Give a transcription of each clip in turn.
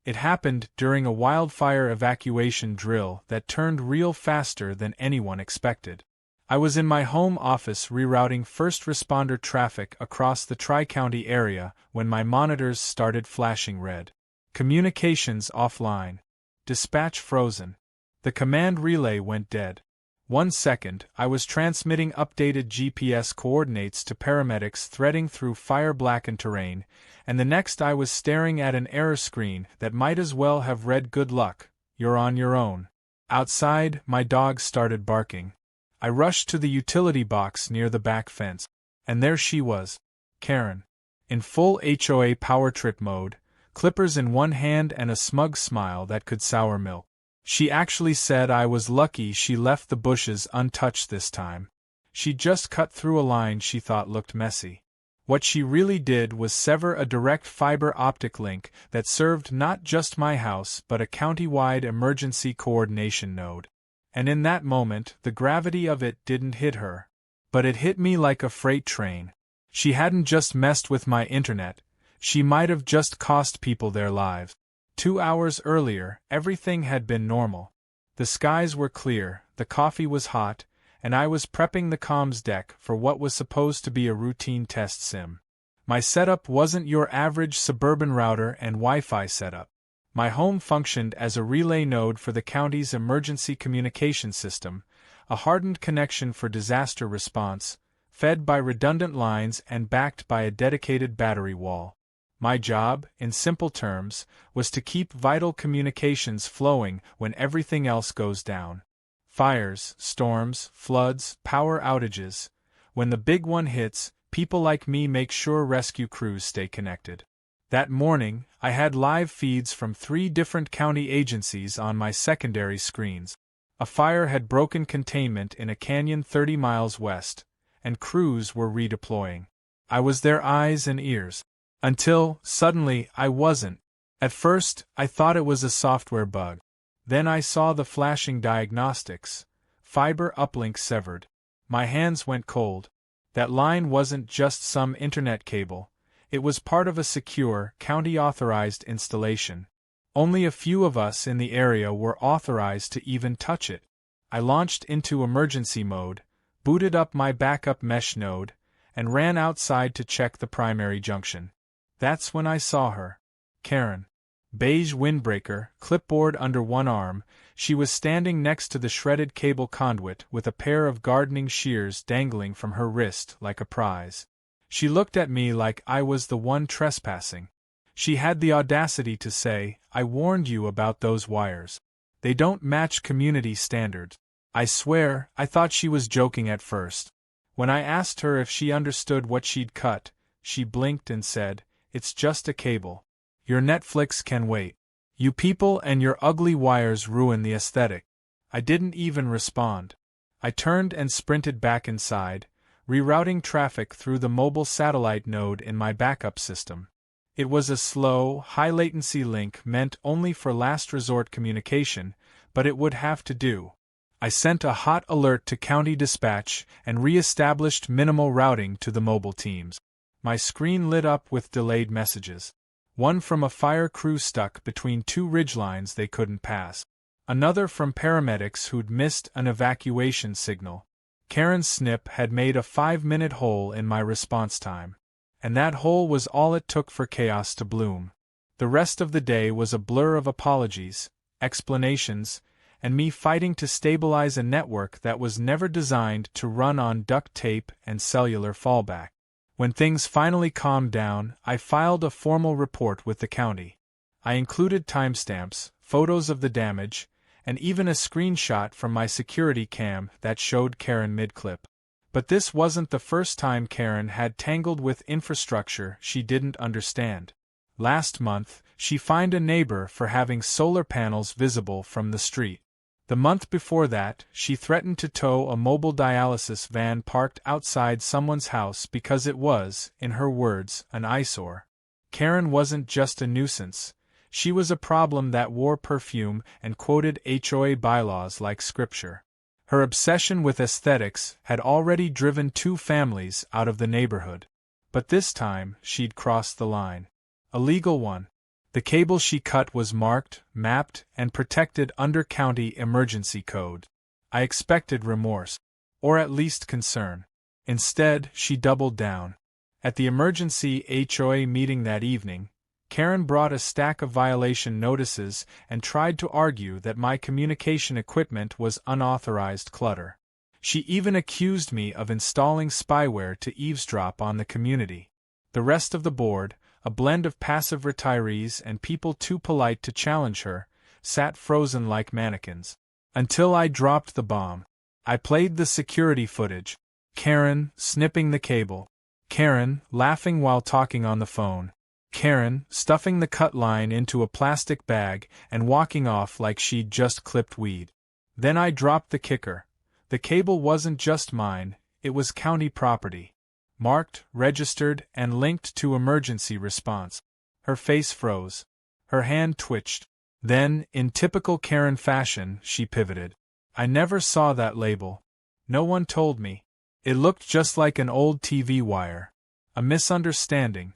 It happened during a wildfire evacuation drill that turned real faster than anyone expected. I was in my home office rerouting first responder traffic across the Tri-County area when my monitors started flashing red. Communications offline. Dispatch frozen. The command relay went dead. 1 second, I was transmitting updated GPS coordinates to paramedics threading through fire-blackened terrain, and the next I was staring at an error screen that might as well have read "Good luck, you're on your own." Outside, my dog started barking. I rushed to the utility box near the back fence, and there she was, Karen, in full HOA power trip mode, clippers in one hand and a smug smile that could sour milk. She actually said I was lucky she left the bushes untouched this time. She'd just cut through a line she thought looked messy. What she really did was sever a direct fiber optic link that served not just my house but a county-wide emergency coordination node. And in that moment, the gravity of it didn't hit her. But it hit me like a freight train. She hadn't just messed with my internet, she might have just cost people their lives. 2 hours earlier, everything had been normal. The skies were clear, the coffee was hot, and I was prepping the comms deck for what was supposed to be a routine test sim. My setup wasn't your average suburban router and Wi-Fi setup. My home functioned as a relay node for the county's emergency communication system, a hardened connection for disaster response, fed by redundant lines and backed by a dedicated battery wall. My job, in simple terms, was to keep vital communications flowing when everything else goes down. Fires, storms, floods, power outages. When the big one hits, people like me make sure rescue crews stay connected. That morning, I had live feeds from 3 different county agencies on my secondary screens. A fire had broken containment in a canyon 30 miles west, and crews were redeploying. I was their eyes and ears. Until, suddenly, I wasn't. At first, I thought it was a software bug. Then I saw the flashing diagnostics. Fiber uplink severed. My hands went cold. That line wasn't just some internet cable. It was part of a secure, county-authorized installation. Only a few of us in the area were authorized to even touch it. I launched into emergency mode, booted up my backup mesh node, and ran outside to check the primary junction. That's when I saw her. Karen. Beige windbreaker, clipboard under one arm, she was standing next to the shredded cable conduit with a pair of gardening shears dangling from her wrist like a prize. She looked at me like I was the one trespassing. She had the audacity to say, "I warned you about those wires. They don't match community standards." I swear, I thought she was joking at first. When I asked her if she understood what she'd cut, she blinked and said, "It's just a cable. Your Netflix can wait. You people and your ugly wires ruin the aesthetic." I didn't even respond. I turned and sprinted back inside, rerouting traffic through the mobile satellite node in my backup system. It was a slow, high-latency link meant only for last resort communication, but it would have to do. I sent a hot alert to county dispatch and re-established minimal routing to the mobile teams. My screen lit up with delayed messages. One from a fire crew stuck between 2 ridgelines they couldn't pass. Another from paramedics who'd missed an evacuation signal. Karen's snip had made a 5-minute hole in my response time. And that hole was all it took for chaos to bloom. The rest of the day was a blur of apologies, explanations, and me fighting to stabilize a network that was never designed to run on duct tape and cellular fallback. When things finally calmed down, I filed a formal report with the county. I included timestamps, photos of the damage, and even a screenshot from my security cam that showed Karen mid-clip. But this wasn't the first time Karen had tangled with infrastructure she didn't understand. Last month, she fined a neighbor for having solar panels visible from the street. The month before that, she threatened to tow a mobile dialysis van parked outside someone's house because it was, in her words, an eyesore. Karen wasn't just a nuisance. She was a problem that wore perfume and quoted HOA bylaws like scripture. Her obsession with aesthetics had already driven 2 families out of the neighborhood. But this time, she'd crossed the line. A legal one. The cable she cut was marked, mapped, and protected under county emergency code. I expected remorse. Or at least concern. Instead, she doubled down. At the emergency HOA meeting that evening, Karen brought a stack of violation notices and tried to argue that my communication equipment was unauthorized clutter. She even accused me of installing spyware to eavesdrop on the community. The rest of the board, a blend of passive retirees and people too polite to challenge her, sat frozen like mannequins. Until I dropped the bomb. I played the security footage. Karen, snipping the cable. Karen, laughing while talking on the phone. Karen, stuffing the cut line into a plastic bag and walking off like she'd just clipped weed. Then I dropped the kicker. The cable wasn't just mine, it was county property. Marked, registered, and linked to emergency response. Her face froze. Her hand twitched. Then, in typical Karen fashion, she pivoted. I never saw that label. No one told me. It looked just like an old TV wire. A misunderstanding.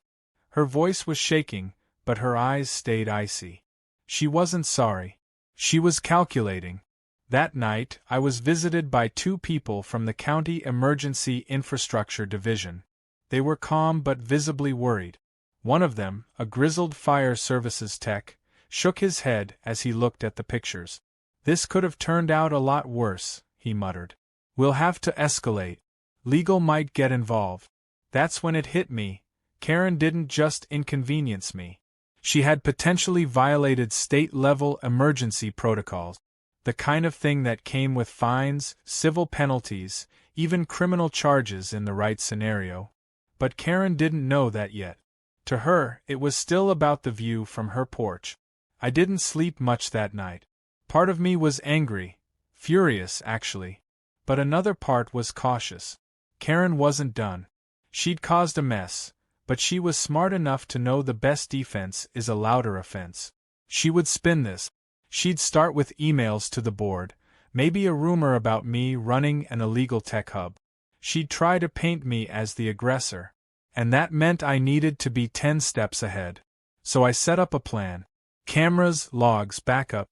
Her voice was shaking, but her eyes stayed icy. She wasn't sorry. She was calculating. That night, I was visited by two people from the County Emergency Infrastructure Division. They were calm but visibly worried. One of them, a grizzled fire services tech, shook his head as he looked at the pictures. "This could have turned out a lot worse," he muttered. "We'll have to escalate. Legal might get involved." That's when it hit me. Karen didn't just inconvenience me. She had potentially violated state-level emergency protocols. The kind of thing that came with fines, civil penalties, even criminal charges in the right scenario. But Karen didn't know that yet. To her, it was still about the view from her porch. I didn't sleep much that night. Part of me was angry, furious actually. But another part was cautious. Karen wasn't done. She'd caused a mess, but she was smart enough to know the best defense is a louder offense. She would spin this. She'd start with emails to the board, maybe a rumor about me running an illegal tech hub. She'd try to paint me as the aggressor. And that meant I needed to be 10 steps ahead. So I set up a plan. Cameras, logs, backup.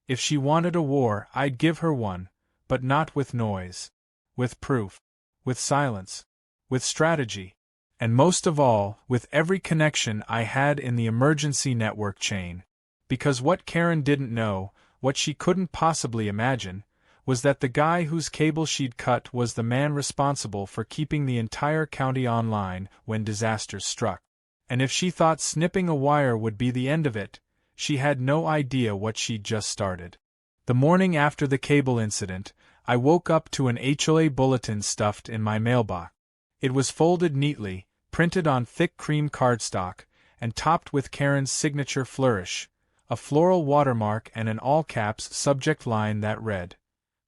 If she wanted a war, I'd give her one, but not with noise. With proof. With silence. With strategy. And most of all, with every connection I had in the emergency network chain. Because what Karen didn't know, what she couldn't possibly imagine, was that the guy whose cable she'd cut was the man responsible for keeping the entire county online when disasters struck. And if she thought snipping a wire would be the end of it, she had no idea what she'd just started. The morning after the cable incident, I woke up to an HOA bulletin stuffed in my mailbox. It was folded neatly, printed on thick cream cardstock, and topped with Karen's signature flourish, a floral watermark and an all-caps subject line that read,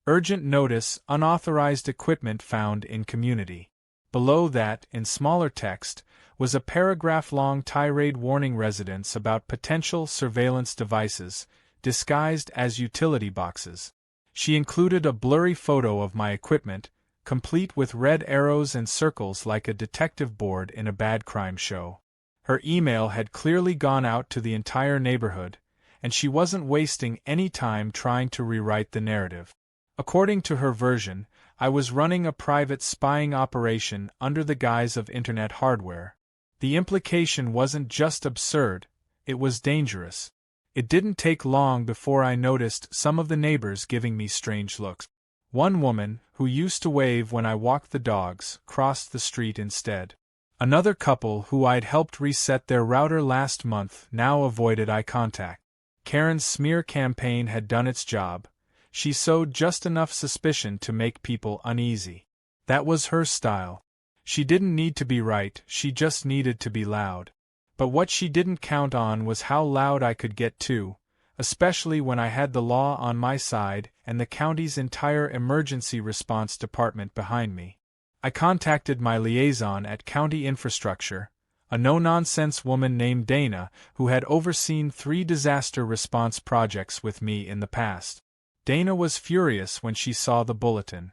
"Urgent notice, unauthorized equipment found in community." Below that, in smaller text, was a paragraph-long tirade warning residents about potential surveillance devices, disguised as utility boxes. She included a blurry photo of my equipment, complete with red arrows and circles like a detective board in a bad crime show. Her email had clearly gone out to the entire neighborhood, and she wasn't wasting any time trying to rewrite the narrative. According to her version, I was running a private spying operation under the guise of internet hardware. The implication wasn't just absurd, it was dangerous. It didn't take long before I noticed some of the neighbors giving me strange looks. One woman, who used to wave when I walked the dogs, crossed the street instead. Another couple who I'd helped reset their router last month now avoided eye contact. Karen's smear campaign had done its job. She sowed just enough suspicion to make people uneasy. That was her style. She didn't need to be right, she just needed to be loud. But what she didn't count on was how loud I could get too, especially when I had the law on my side and the county's entire emergency response department behind me. I contacted my liaison at County Infrastructure, a no-nonsense woman named Dana who had overseen 3 disaster response projects with me in the past. Dana was furious when she saw the bulletin.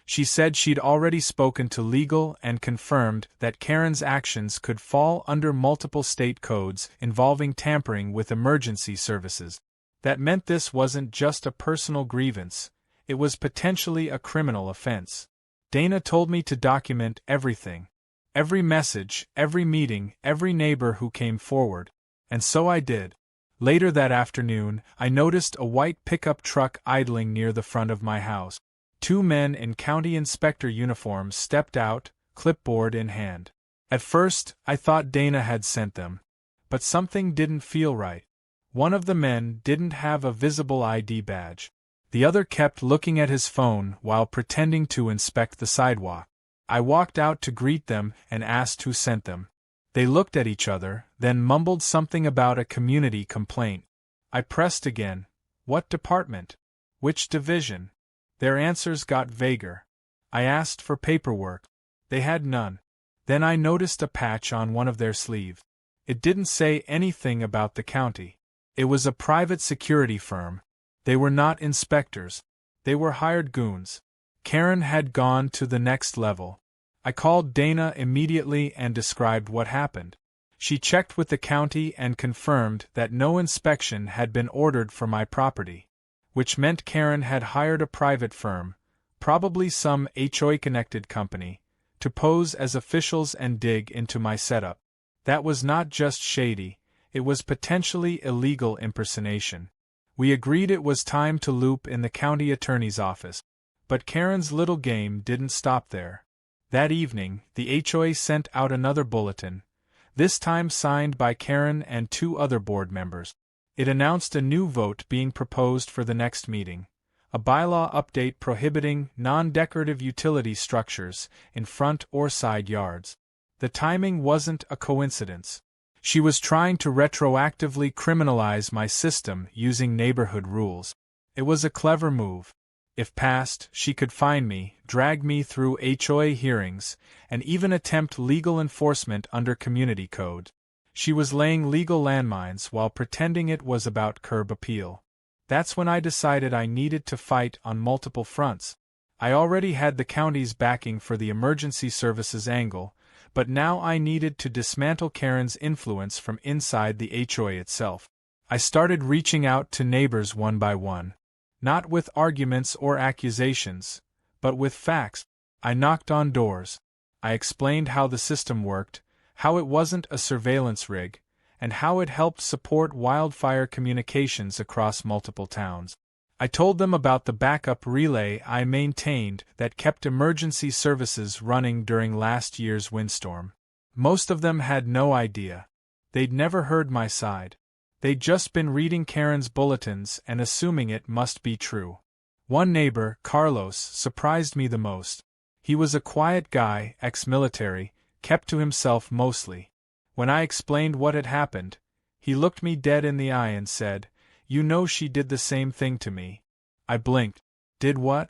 She said she'd already spoken to legal and confirmed that Karen's actions could fall under multiple state codes involving tampering with emergency services. That meant this wasn't just a personal grievance, it was potentially a criminal offense. Dana told me to document everything. Every message, every meeting, every neighbor who came forward. And so I did. Later that afternoon, I noticed a white pickup truck idling near the front of my house. 2 men in county inspector uniforms stepped out, clipboard in hand. At first, I thought Dana had sent them. But something didn't feel right. One of the men didn't have a visible ID badge. The other kept looking at his phone while pretending to inspect the sidewalk. I walked out to greet them and asked who sent them. They looked at each other, then mumbled something about a community complaint. I pressed again. What department? Which division? Their answers got vaguer. I asked for paperwork. They had none. Then I noticed a patch on one of their sleeves. It didn't say anything about the county. It was a private security firm. They were not inspectors. They were hired goons. Karen had gone to the next level. I called Dana immediately and described what happened. She checked with the county and confirmed that no inspection had been ordered for my property, which meant Karen had hired a private firm, probably some HOA-connected company, to pose as officials and dig into my setup. That was not just shady, it was potentially illegal impersonation. We agreed it was time to loop in the county attorney's office. But Karen's little game didn't stop there. That evening, the HOA sent out another bulletin, this time signed by Karen and 2 other board members. It announced a new vote being proposed for the next meeting, a bylaw update prohibiting non-decorative utility structures in front or side yards. The timing wasn't a coincidence. She was trying to retroactively criminalize my system using neighborhood rules. It was a clever move. If passed, she could fine me, drag me through HOA hearings, and even attempt legal enforcement under community code. She was laying legal landmines while pretending it was about curb appeal. That's when I decided I needed to fight on multiple fronts. I already had the county's backing for the emergency services angle, but now I needed to dismantle Karen's influence from inside the HOA itself. I started reaching out to neighbors one by one. Not with arguments or accusations, but with facts. I knocked on doors. I explained how the system worked, how it wasn't a surveillance rig, and how it helped support wildfire communications across multiple towns. I told them about the backup relay I maintained that kept emergency services running during last year's windstorm. Most of them had no idea. They'd never heard my side. They'd just been reading Karen's bulletins and assuming it must be true. One neighbor, Carlos, surprised me the most. He was a quiet guy, ex-military, kept to himself mostly. When I explained what had happened, he looked me dead in the eye and said, "You know she did the same thing to me." I blinked. Did what?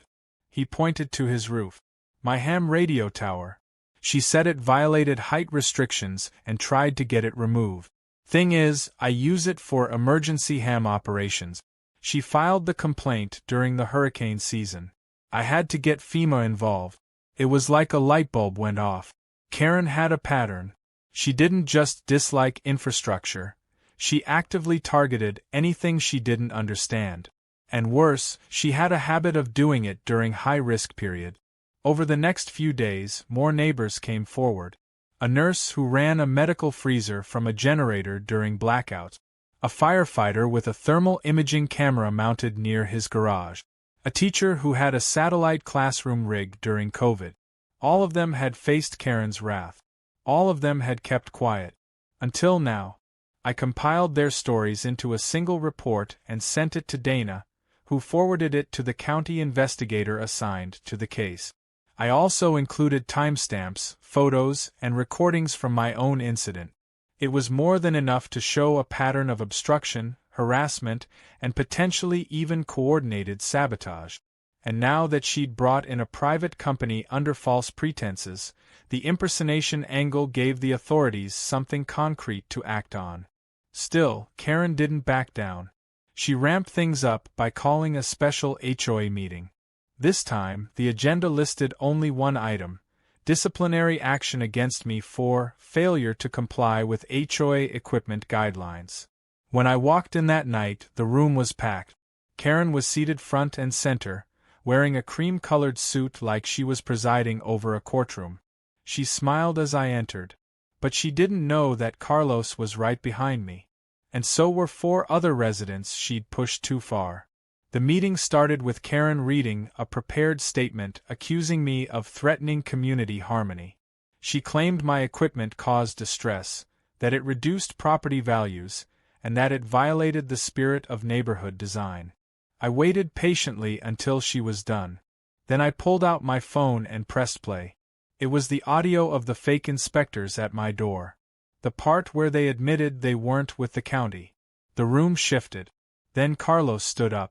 He pointed to his roof. My ham radio tower. She said it violated height restrictions and tried to get it removed. Thing is, I use it for emergency ham operations. She filed the complaint during the hurricane season. I had to get FEMA involved. It was like a light bulb went off. Karen had a pattern. She didn't just dislike infrastructure. She actively targeted anything she didn't understand. And worse, she had a habit of doing it during high-risk period. Over the next few days, more neighbors came forward. A nurse who ran a medical freezer from a generator during blackouts. A firefighter with a thermal imaging camera mounted near his garage. A teacher who had a satellite classroom rig during COVID. All of them had faced Karen's wrath. All of them had kept quiet. Until now. I compiled their stories into a single report and sent it to Dana, who forwarded it to the county investigator assigned to the case. I also included timestamps, photos, and recordings from my own incident. It was more than enough to show a pattern of obstruction, harassment, and potentially even coordinated sabotage. And now that she'd brought in a private company under false pretenses, the impersonation angle gave the authorities something concrete to act on. Still, Karen didn't back down. She ramped things up by calling a special HOA meeting. This time, the agenda listed only one item: disciplinary action against me for failure to comply with HOA equipment guidelines. When I walked in that night, the room was packed. Karen was seated front and center, wearing a cream-colored suit like she was presiding over a courtroom. She smiled as I entered. But she didn't know that Carlos was right behind me. And so were 4 other residents she'd pushed too far. The meeting started with Karen reading a prepared statement accusing me of threatening community harmony. She claimed my equipment caused distress, that it reduced property values, and that it violated the spirit of neighborhood design. I waited patiently until she was done. Then I pulled out my phone and pressed play. It was the audio of the fake inspectors at my door. The part where they admitted they weren't with the county. The room shifted. Then Carlos stood up.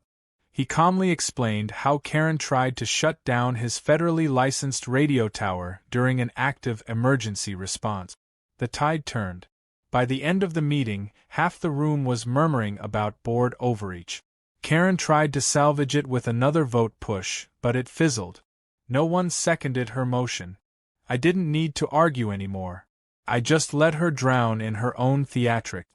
He calmly explained how Karen tried to shut down his federally licensed radio tower during an active emergency response. The tide turned. By the end of the meeting, half the room was murmuring about board overreach. Karen tried to salvage it with another vote push, but it fizzled. No one seconded her motion. I didn't need to argue anymore. I just let her drown in her own theatrics.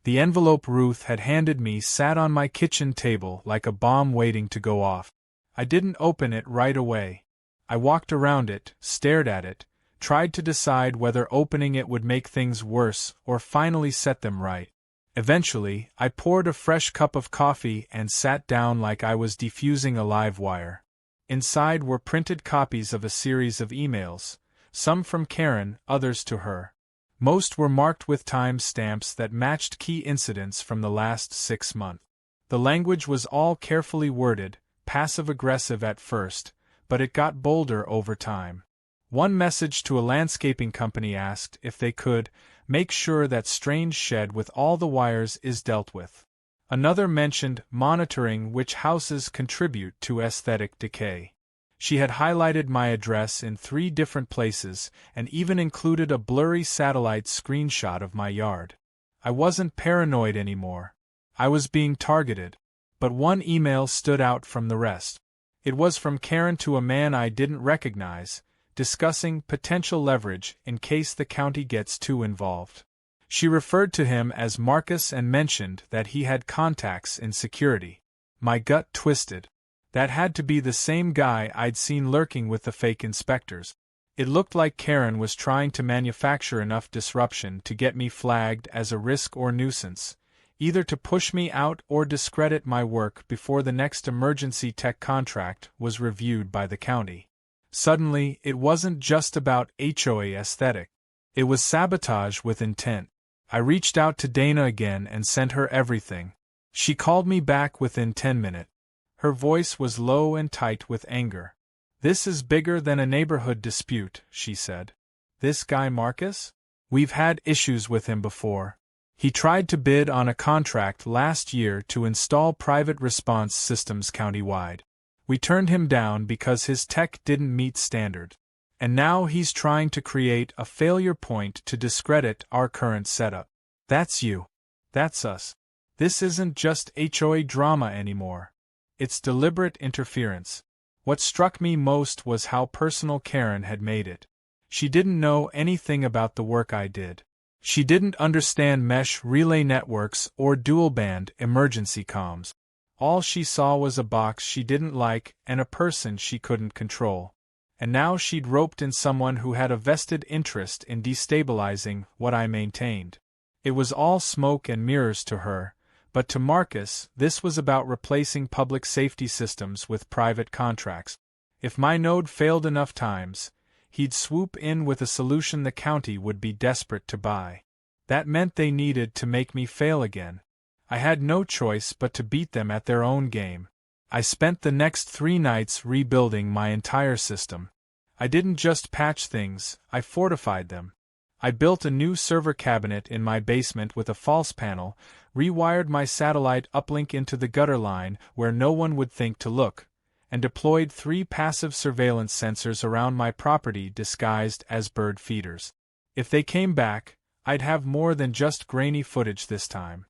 The envelope Ruth had handed me sat on my kitchen table like a bomb waiting to go off. I didn't open it right away. I walked around it, stared at it, tried to decide whether opening it would make things worse or finally set them right. Eventually, I poured a fresh cup of coffee and sat down like I was defusing a live wire. Inside were printed copies of a series of emails, some from Karen, others to her. Most were marked with time stamps that matched key incidents from the last 6 months. The language was all carefully worded, passive-aggressive at first, but it got bolder over time. One message to a landscaping company asked if they could make sure that strange shed with all the wires is dealt with. Another mentioned monitoring which houses contribute to aesthetic decay. She had highlighted my address in 3 different places and even included a blurry satellite screenshot of my yard. I wasn't paranoid anymore. I was being targeted. But one email stood out from the rest. It was from Karen to a man I didn't recognize, discussing potential leverage in case the county gets too involved. She referred to him as Marcus and mentioned that he had contacts in security. My gut twisted. That had to be the same guy I'd seen lurking with the fake inspectors. It looked like Karen was trying to manufacture enough disruption to get me flagged as a risk or nuisance, either to push me out or discredit my work before the next emergency tech contract was reviewed by the county. Suddenly, it wasn't just about HOA aesthetic. It was sabotage with intent. I reached out to Dana again and sent her everything. She called me back within 10 minutes. Her voice was low and tight with anger. "This is bigger than a neighborhood dispute," she said. "This guy Marcus? We've had issues with him before. He tried to bid on a contract last year to install private response systems countywide. We turned him down because his tech didn't meet standard. And now he's trying to create a failure point to discredit our current setup. That's you. That's us. This isn't just HOA drama anymore. It's deliberate interference." What struck me most was how personal Karen had made it. She didn't know anything about the work I did. She didn't understand mesh relay networks or dual-band emergency comms. All she saw was a box she didn't like and a person she couldn't control. And now she'd roped in someone who had a vested interest in destabilizing what I maintained. It was all smoke and mirrors to her, but to Marcus, this was about replacing public safety systems with private contracts. If my node failed enough times, he'd swoop in with a solution the county would be desperate to buy. That meant they needed to make me fail again. I had no choice but to beat them at their own game. I spent the next 3 nights rebuilding my entire system. I didn't just patch things, I fortified them. I built a new server cabinet in my basement with a false panel, rewired my satellite uplink into the gutter line where no one would think to look, and deployed 3 passive surveillance sensors around my property disguised as bird feeders. If they came back, I'd have more than just grainy footage this time.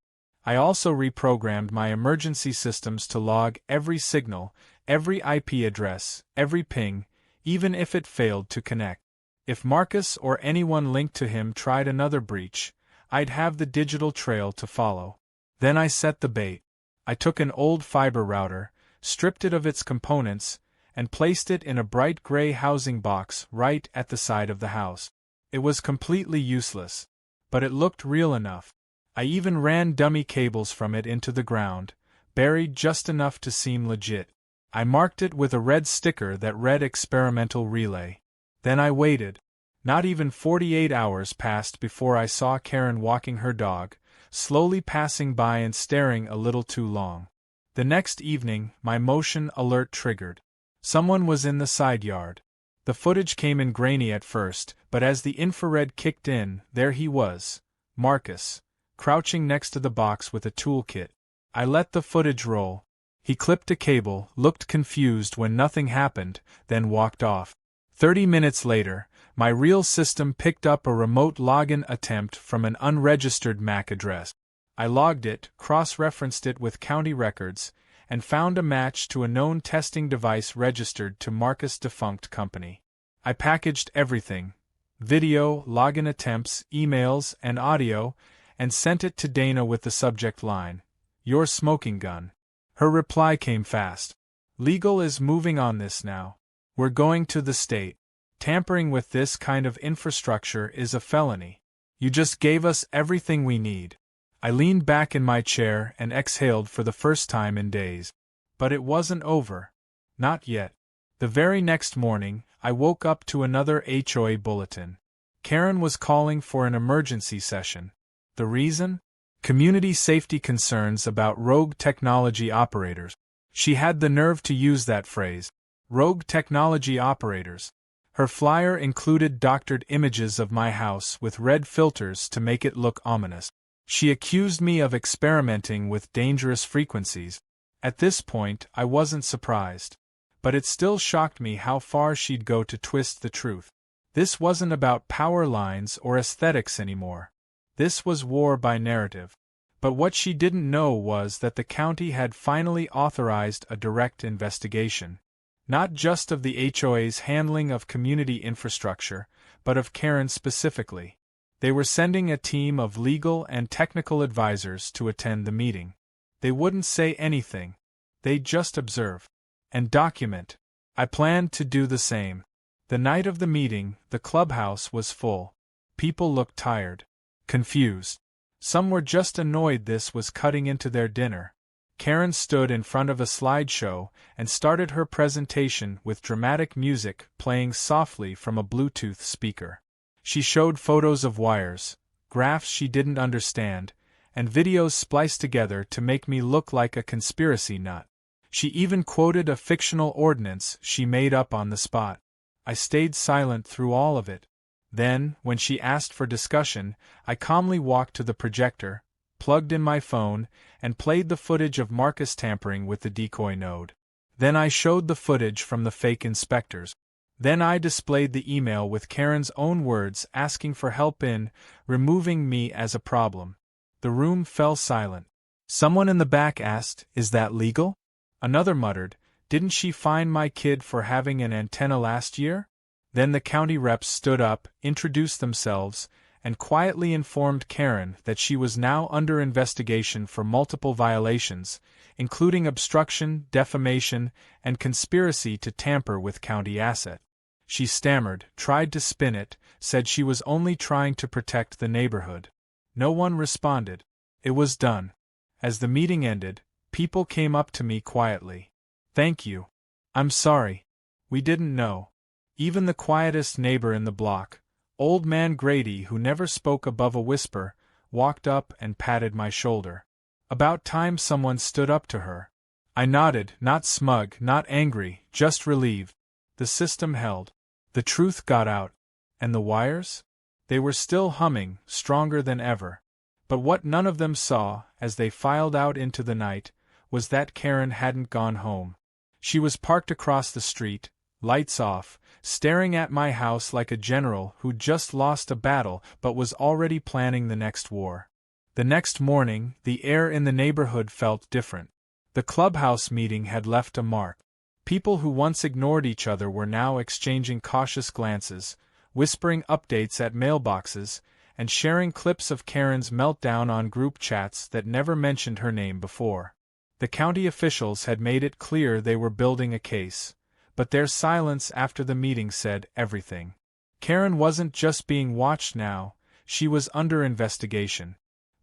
I also reprogrammed my emergency systems to log every signal, Every IP address, every ping, even if it failed to connect. If Marcus or anyone linked to him tried another breach, I'd have the digital trail to follow. Then I set the bait. I took an old fiber router, stripped it of its components, and placed it in a bright gray housing box right at the side of the house. It was completely useless, but it looked real enough. I even ran dummy cables from it into the ground, buried just enough to seem legit. I marked it with a red sticker that read experimental relay. Then I waited. Not even 48 hours passed before I saw Karen walking her dog, slowly passing by and staring a little too long. The next evening, my motion alert triggered. Someone was in the side yard. The footage came in grainy at first, but as the infrared kicked in, there he was, Marcus, crouching next to the box with a toolkit. I let the footage roll. He clipped a cable, looked confused when nothing happened, then walked off. 30 minutes later, my real system picked up a remote login attempt from an unregistered MAC address. I logged it, cross-referenced it with county records, and found a match to a known testing device registered to Marcus' defunct company. I packaged everything: video, login attempts, emails, and audio, and sent it to Dana with the subject line, "Your smoking gun." Her reply came fast. "Legal is moving on this now. We're going to the state. Tampering with this kind of infrastructure is a felony. You just gave us everything we need." I leaned back in my chair and exhaled for the first time in days. But it wasn't over. Not yet. The very next morning, I woke up to another HOA bulletin. Karen was calling for an emergency session. The reason? Community safety concerns about rogue technology operators. She had the nerve to use that phrase. Rogue technology operators. Her flyer included doctored images of my house with red filters to make it look ominous. She accused me of experimenting with dangerous frequencies. At this point, I wasn't surprised. But it still shocked me how far she'd go to twist the truth. This wasn't about power lines or aesthetics anymore. This was war by narrative. But what she didn't know was that the county had finally authorized a direct investigation. Not just of the HOA's handling of community infrastructure, but of Karen specifically. They were sending a team of legal and technical advisors to attend the meeting. They wouldn't say anything. They'd just observe and document. I planned to do the same. The night of the meeting, the clubhouse was full. People looked tired, confused. Some were just annoyed this was cutting into their dinner. Karen stood in front of a slideshow and started her presentation with dramatic music playing softly from a Bluetooth speaker. She showed photos of wires, graphs she didn't understand, and videos spliced together to make me look like a conspiracy nut. She even quoted a fictional ordinance she made up on the spot. I stayed silent through all of it. Then, when she asked for discussion, I calmly walked to the projector, plugged in my phone, and played the footage of Marcus tampering with the decoy node. Then I showed the footage from the fake inspectors. Then I displayed the email with Karen's own words asking for help in removing me as a problem. The room fell silent. Someone in the back asked, "Is that legal?" Another muttered, "Didn't she fine my kid for having an antenna last year?" Then the county reps stood up, introduced themselves, and quietly informed Karen that she was now under investigation for multiple violations, including obstruction, defamation, and conspiracy to tamper with county asset. She stammered, tried to spin it, said she was only trying to protect the neighborhood. No one responded. It was done. As the meeting ended, people came up to me quietly. "Thank you. I'm sorry. We didn't know." Even the quietest neighbor in the block, Old Man Grady, who never spoke above a whisper, walked up and patted my shoulder. About time someone stood up to her. I nodded, not smug, not angry, just relieved. The system held. The truth got out. And the wires? They were still humming, stronger than ever. But what none of them saw, as they filed out into the night, was that Karen hadn't gone home. She was parked across the street, lights off, staring at my house like a general who'd just lost a battle but was already planning the next war. The next morning, the air in the neighborhood felt different. The clubhouse meeting had left a mark. People who once ignored each other were now exchanging cautious glances, whispering updates at mailboxes, and sharing clips of Karen's meltdown on group chats that never mentioned her name before. The county officials had made it clear they were building a case, but their silence after the meeting said everything. Karen wasn't just being watched now, she was under investigation.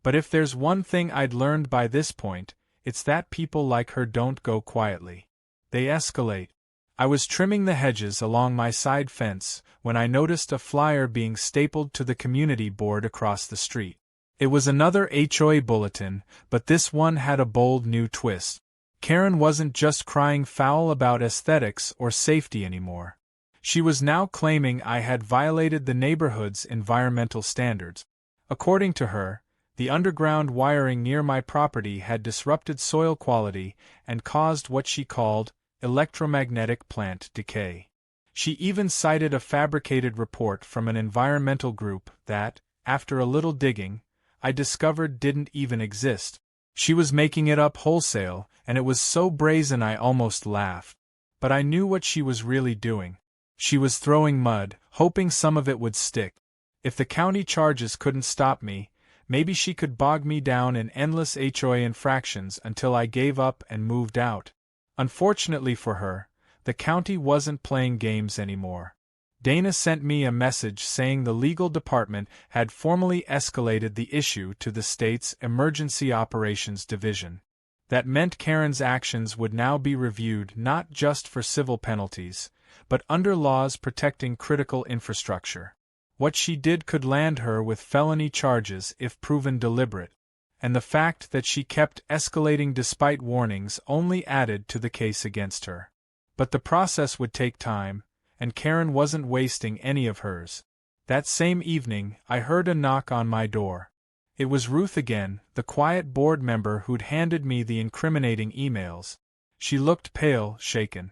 But if there's one thing I'd learned by this point, it's that people like her don't go quietly. They escalate. I was trimming the hedges along my side fence when I noticed a flyer being stapled to the community board across the street. It was another HOA bulletin, but this one had a bold new twist. Karen wasn't just crying foul about aesthetics or safety anymore. She was now claiming I had violated the neighborhood's environmental standards. According to her, the underground wiring near my property had disrupted soil quality and caused what she called electromagnetic plant decay. She even cited a fabricated report from an environmental group that, after a little digging, I discovered didn't even exist. She was making it up wholesale, and it was so brazen I almost laughed. But I knew what she was really doing. She was throwing mud, hoping some of it would stick. If the county charges couldn't stop me, maybe she could bog me down in endless HOA infractions until I gave up and moved out. Unfortunately for her, the county wasn't playing games anymore. Dana sent me a message saying the legal department had formally escalated the issue to the state's Emergency Operations Division. That meant Karen's actions would now be reviewed not just for civil penalties, but under laws protecting critical infrastructure. What she did could land her with felony charges if proven deliberate, and the fact that she kept escalating despite warnings only added to the case against her. But the process would take time, and Karen wasn't wasting any of hers. That same evening, I heard a knock on my door. It was Ruth again, the quiet board member who'd handed me the incriminating emails. She looked pale, shaken.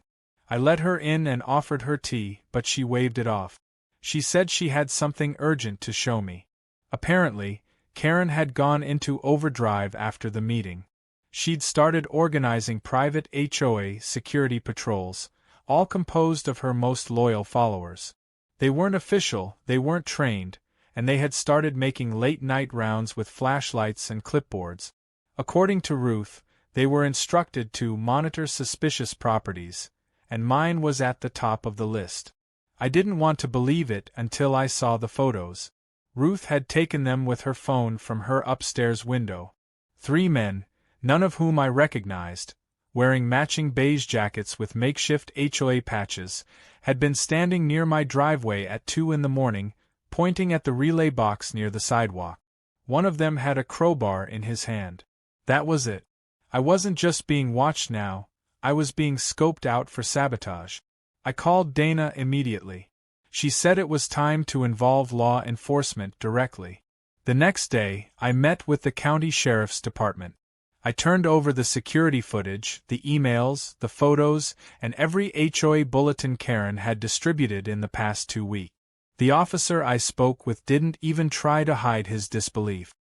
I let her in and offered her tea, but she waved it off. She said she had something urgent to show me. Apparently, Karen had gone into overdrive after the meeting. She'd started organizing private HOA security patrols, all composed of her most loyal followers. They weren't official, they weren't trained, and they had started making late-night rounds with flashlights and clipboards. According to Ruth, they were instructed to monitor suspicious properties, and mine was at the top of the list. I didn't want to believe it until I saw the photos. Ruth had taken them with her phone from her upstairs window. 3 men, none of whom I recognized, wearing matching beige jackets with makeshift HOA patches, had been standing near my driveway at 2 in the morning, pointing at the relay box near the sidewalk. One of them had a crowbar in his hand. That was it. I wasn't just being watched now, I was being scoped out for sabotage. I called Dana immediately. She said it was time to involve law enforcement directly. The next day, I met with the county sheriff's department. I turned over the security footage, the emails, the photos, and every HOA bulletin Karen had distributed in the past 2 weeks. The officer I spoke with didn't even try to hide his disbelief.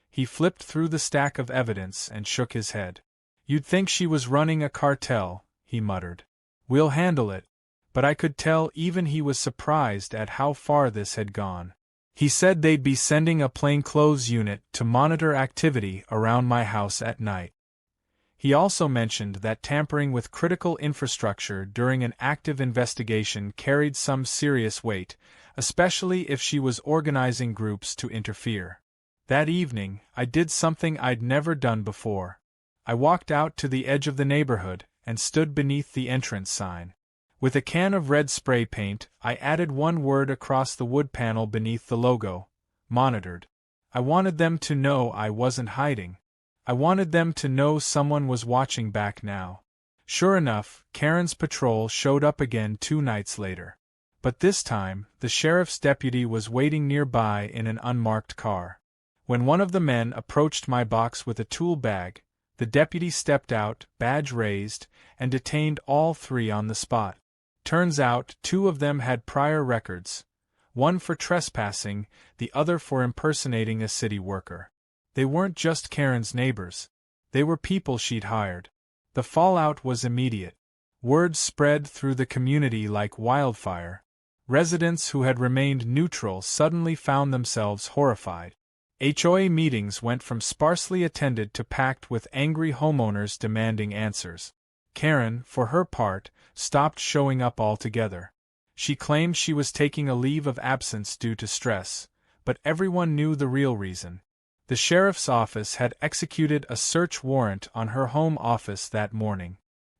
He flipped through the stack of evidence and shook his head. "You'd think she was running a cartel," he muttered. "We'll handle it." But I could tell even he was surprised at how far this had gone. He said they'd be sending a plainclothes unit to monitor activity around my house at night. He also mentioned that tampering with critical infrastructure during an active investigation carried some serious weight, especially if she was organizing groups to interfere. That evening, I did something I'd never done before. I walked out to the edge of the neighborhood and stood beneath the entrance sign. With a can of red spray paint, I added one word across the wood panel beneath the logo: monitored. I wanted them to know I wasn't hiding. I wanted them to know someone was watching back now. Sure enough, Karen's patrol showed up again 2 nights later. But this time, the sheriff's deputy was waiting nearby in an unmarked car. When one of the men approached my box with a tool bag, the deputy stepped out, badge raised, and detained all 3 on the spot. Turns out 2 of them had prior records, one for trespassing, the other for impersonating a city worker. They weren't just Karen's neighbors. They were people she'd hired. The fallout was immediate. Word spread through the community like wildfire. Residents who had remained neutral suddenly found themselves horrified. HOA meetings went from sparsely attended to packed with angry homeowners demanding answers. Karen, for her part, stopped showing up altogether. She claimed she was taking a leave of absence due to stress, but everyone knew the real reason. The sheriff's office had executed a search warrant on her home office that morning.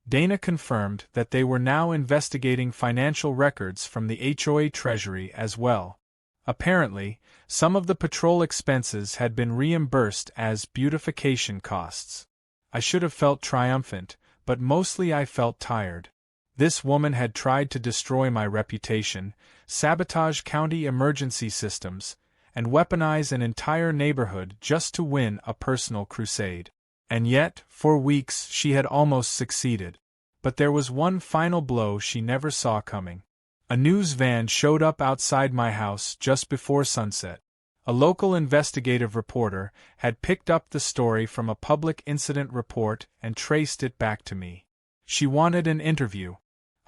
Dana confirmed that they were now investigating financial records from the HOA treasury as well. Apparently, some of the patrol expenses had been reimbursed as beautification costs. I should have felt triumphant, but mostly I felt tired. This woman had tried to destroy my reputation, sabotage county emergency systems, and weaponize an entire neighborhood just to win a personal crusade. And yet, for weeks she had almost succeeded. But there was one final blow she never saw coming. A news van showed up outside my house just before sunset. A local investigative reporter had picked up the story from a public incident report and traced it back to me. She wanted an interview.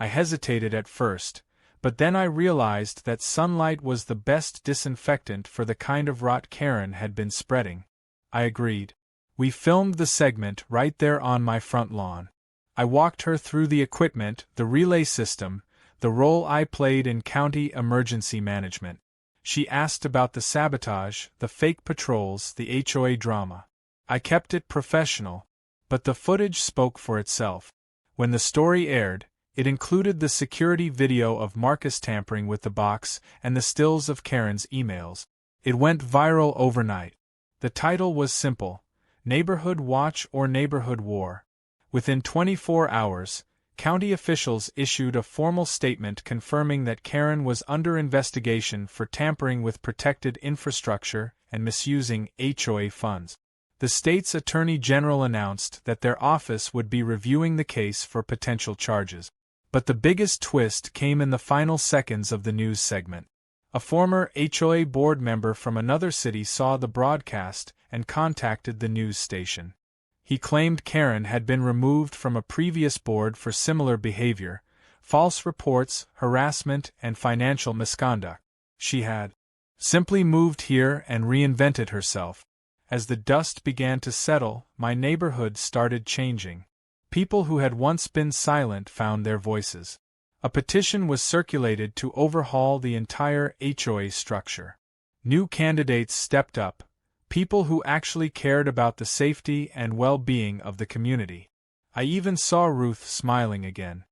I hesitated at first, but then I realized that sunlight was the best disinfectant for the kind of rot Karen had been spreading. I agreed. We filmed the segment right there on my front lawn. I walked her through the equipment, the relay system, the role I played in county emergency management. She asked about the sabotage, the fake patrols, the HOA drama. I kept it professional, but the footage spoke for itself. When the story aired, it included the security video of Marcus tampering with the box and the stills of Karen's emails. It went viral overnight. The title was simple: Neighborhood Watch or Neighborhood War. Within 24 hours, county officials issued a formal statement confirming that Karen was under investigation for tampering with protected infrastructure and misusing HOA funds. The state's attorney general announced that their office would be reviewing the case for potential charges. But the biggest twist came in the final seconds of the news segment. A former HOA board member from another city saw the broadcast and contacted the news station. He claimed Karen had been removed from a previous board for similar behavior, false reports, harassment, and financial misconduct. She had simply moved here and reinvented herself. As the dust began to settle, my neighborhood started changing. People who had once been silent found their voices. A petition was circulated to overhaul the entire HOA structure. New candidates stepped up, people who actually cared about the safety and well-being of the community. I even saw Ruth smiling again.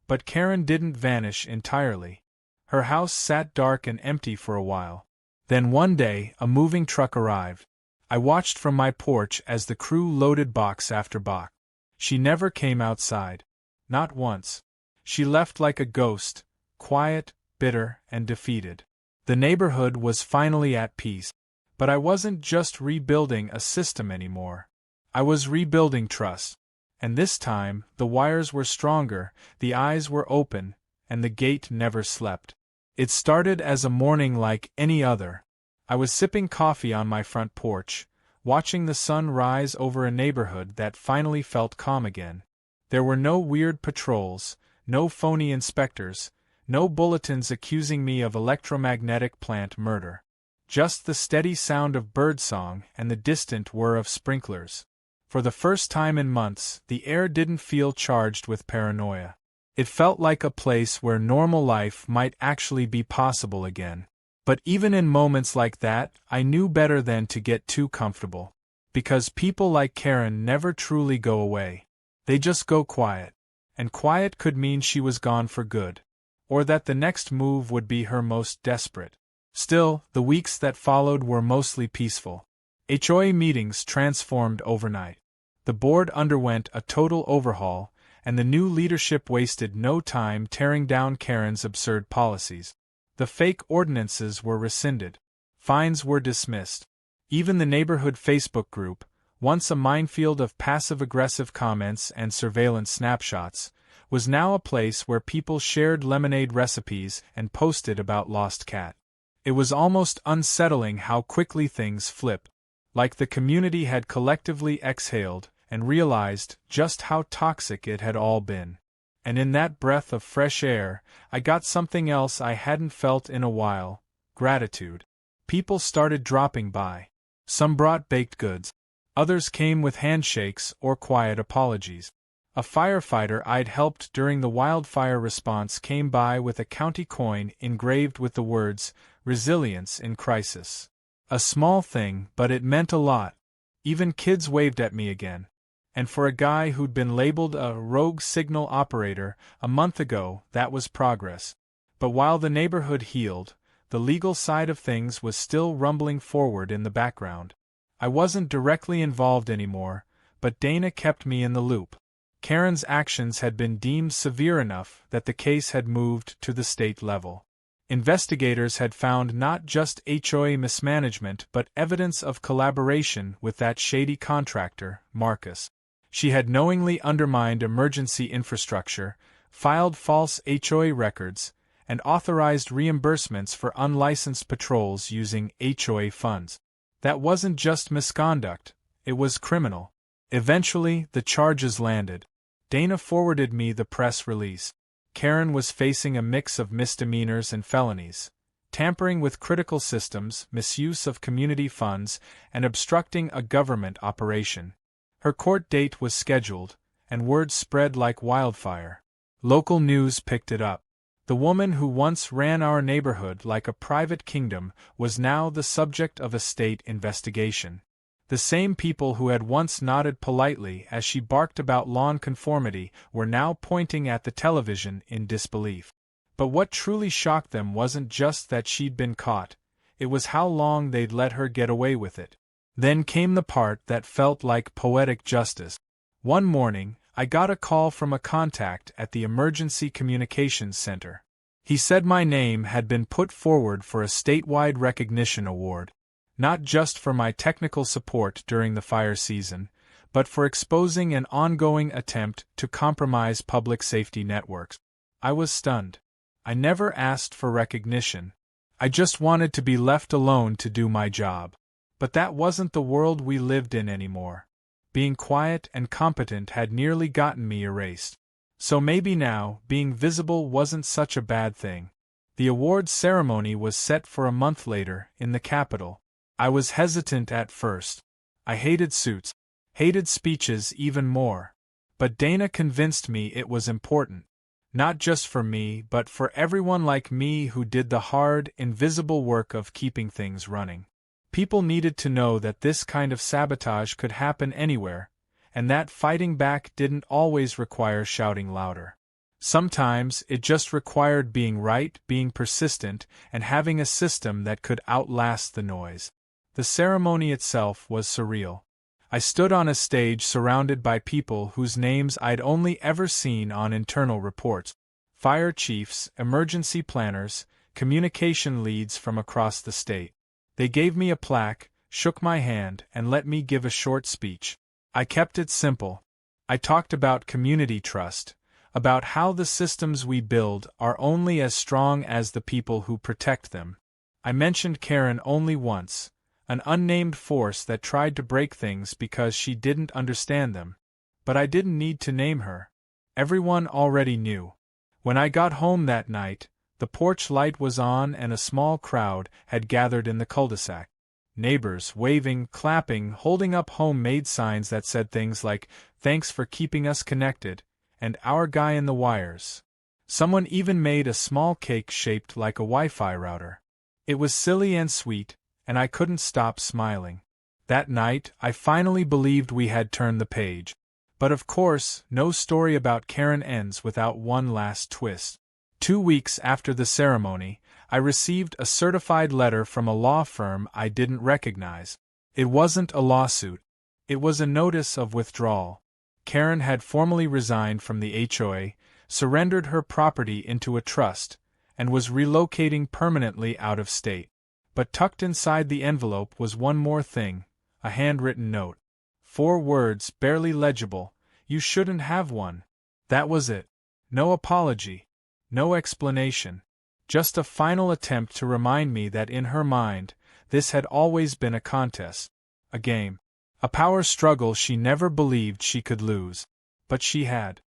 But Karen didn't vanish entirely. Her house sat dark and empty for a while. Then one day, a moving truck arrived. I watched from my porch as the crew loaded box after box. She never came outside. Not once. She left like a ghost, quiet, bitter, and defeated. The neighborhood was finally at peace. But I wasn't just rebuilding a system anymore. I was rebuilding trust. And this time, the wires were stronger, the eyes were open, and the gate never slept. It started as a morning like any other. I was sipping coffee on my front porch, watching the sun rise over a neighborhood that finally felt calm again. There were no weird patrols, no phony inspectors, no bulletins accusing me of electromagnetic plant murder. Just the steady sound of birdsong and the distant whir of sprinklers. For the first time in months, the air didn't feel charged with paranoia. It felt like a place where normal life might actually be possible again. But even in moments like that, I knew better than to get too comfortable. Because people like Karen never truly go away. They just go quiet. And quiet could mean she was gone for good. Or that the next move would be her most desperate. Still, the weeks that followed were mostly peaceful. HOA meetings transformed overnight. The board underwent a total overhaul, and the new leadership wasted no time tearing down Karen's absurd policies. The fake ordinances were rescinded. Fines were dismissed. Even the neighborhood Facebook group, once a minefield of passive-aggressive comments and surveillance snapshots, was now a place where people shared lemonade recipes and posted about lost cat. It was almost unsettling how quickly things flipped, like the community had collectively exhaled and realized just how toxic it had all been. And in that breath of fresh air, I got something else I hadn't felt in a while: gratitude. People started dropping by. Some brought baked goods. Others came with handshakes or quiet apologies. A firefighter I'd helped during the wildfire response came by with a county coin engraved with the words, "Resilience in Crisis." A small thing, but it meant a lot. Even kids waved at me again. And for a guy who'd been labeled a rogue signal operator a month ago, that was progress. But while the neighborhood healed, the legal side of things was still rumbling forward in the background. I wasn't directly involved anymore, but Dana kept me in the loop. Karen's actions had been deemed severe enough that the case had moved to the state level. Investigators had found not just HOA mismanagement but evidence of collaboration with that shady contractor, Marcus. She had knowingly undermined emergency infrastructure, filed false HOA records, and authorized reimbursements for unlicensed patrols using HOA funds. That wasn't just misconduct, it was criminal. Eventually, the charges landed. Dana forwarded me the press release. Karen was facing a mix of misdemeanors and felonies: tampering with critical systems, misuse of community funds, and obstructing a government operation. Her court date was scheduled, and word spread like wildfire. Local news picked it up. The woman who once ran our neighborhood like a private kingdom was now the subject of a state investigation. The same people who had once nodded politely as she barked about lawn conformity were now pointing at the television in disbelief. But what truly shocked them wasn't just that she'd been caught, it was how long they'd let her get away with it. Then came the part that felt like poetic justice. One morning, I got a call from a contact at the Emergency Communications Center. He said my name had been put forward for a statewide recognition award, not just for my technical support during the fire season, but for exposing an ongoing attempt to compromise public safety networks. I was stunned. I never asked for recognition. I just wanted to be left alone to do my job. But that wasn't the world we lived in anymore. Being quiet and competent had nearly gotten me erased. So maybe now, being visible wasn't such a bad thing. The awards ceremony was set for a month later, in the Capitol. I was hesitant at first. I hated suits, hated speeches even more. But Dana convinced me it was important. Not just for me, but for everyone like me who did the hard, invisible work of keeping things running. People needed to know that this kind of sabotage could happen anywhere, and that fighting back didn't always require shouting louder. Sometimes it just required being right, being persistent, and having a system that could outlast the noise. The ceremony itself was surreal. I stood on a stage surrounded by people whose names I'd only ever seen on internal reports: fire chiefs, emergency planners, communication leads from across the state. They gave me a plaque, shook my hand, and let me give a short speech. I kept it simple. I talked about community trust, about how the systems we build are only as strong as the people who protect them. I mentioned Karen only once, an unnamed force that tried to break things because she didn't understand them. But I didn't need to name her. Everyone already knew. When I got home that night, the porch light was on and a small crowd had gathered in the cul-de-sac. Neighbors waving, clapping, holding up homemade signs that said things like, "Thanks for keeping us connected," and "Our guy in the wires." Someone even made a small cake shaped like a Wi-Fi router. It was silly and sweet, and I couldn't stop smiling. That night, I finally believed we had turned the page. But of course, no story about Karen ends without one last twist. 2 weeks after the ceremony, I received a certified letter from a law firm I didn't recognize. It wasn't a lawsuit. It was a notice of withdrawal. Karen had formally resigned from the HOA, surrendered her property into a trust, and was relocating permanently out of state. But tucked inside the envelope was one more thing, a handwritten note. 4 words, barely legible: "You shouldn't have one." That was it. No apology. No explanation. Just a final attempt to remind me that in her mind, this had always been a contest. A game. A power struggle she never believed she could lose. But she had.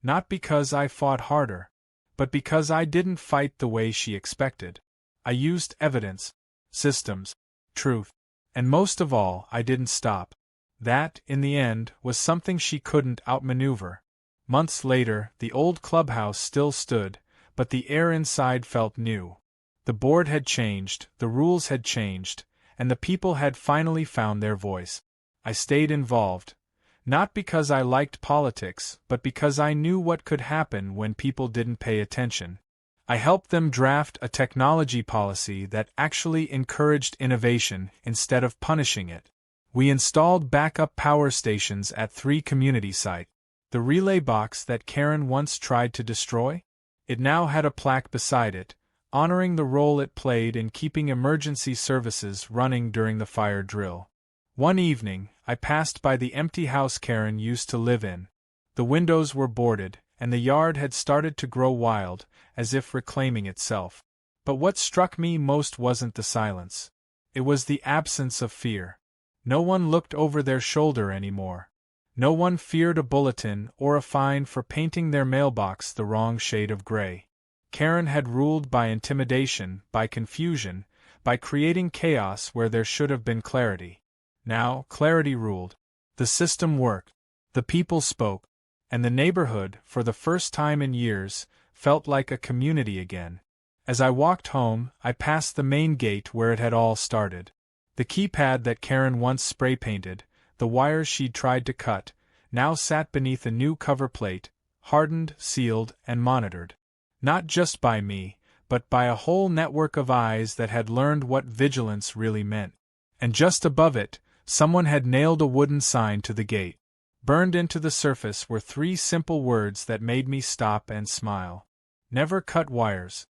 Not because I fought harder, but because I didn't fight the way she expected. I used evidence, systems, truth, and most of all, I didn't stop. That, in the end, was something she couldn't outmaneuver. Months later, the old clubhouse still stood, but the air inside felt new. The board had changed, the rules had changed, and the people had finally found their voice. I stayed involved, not because I liked politics, but because I knew what could happen when people didn't pay attention. I helped them draft a technology policy that actually encouraged innovation instead of punishing it. We installed backup power stations at 3 community sites. The relay box that Karen once tried to destroy? It now had a plaque beside it, honoring the role it played in keeping emergency services running during the fire drill. One evening, I passed by the empty house Karen used to live in. The windows were boarded, and the yard had started to grow wild, as if reclaiming itself. But what struck me most wasn't the silence. It was the absence of fear. No one looked over their shoulder anymore. No one feared a bulletin or a fine for painting their mailbox the wrong shade of gray. Karen had ruled by intimidation, by confusion, by creating chaos where there should have been clarity. Now, clarity ruled. The system worked. The people spoke. And the neighborhood, for the first time in years, felt like a community again. As I walked home, I passed the main gate where it had all started. The keypad that Karen once spray-painted, the wires she'd tried to cut, now sat beneath a new cover plate, hardened, sealed, and monitored. Not just by me, but by a whole network of eyes that had learned what vigilance really meant. And just above it, someone had nailed a wooden sign to the gate. Burned into the surface were 3 simple words that made me stop and smile. Never cut wires.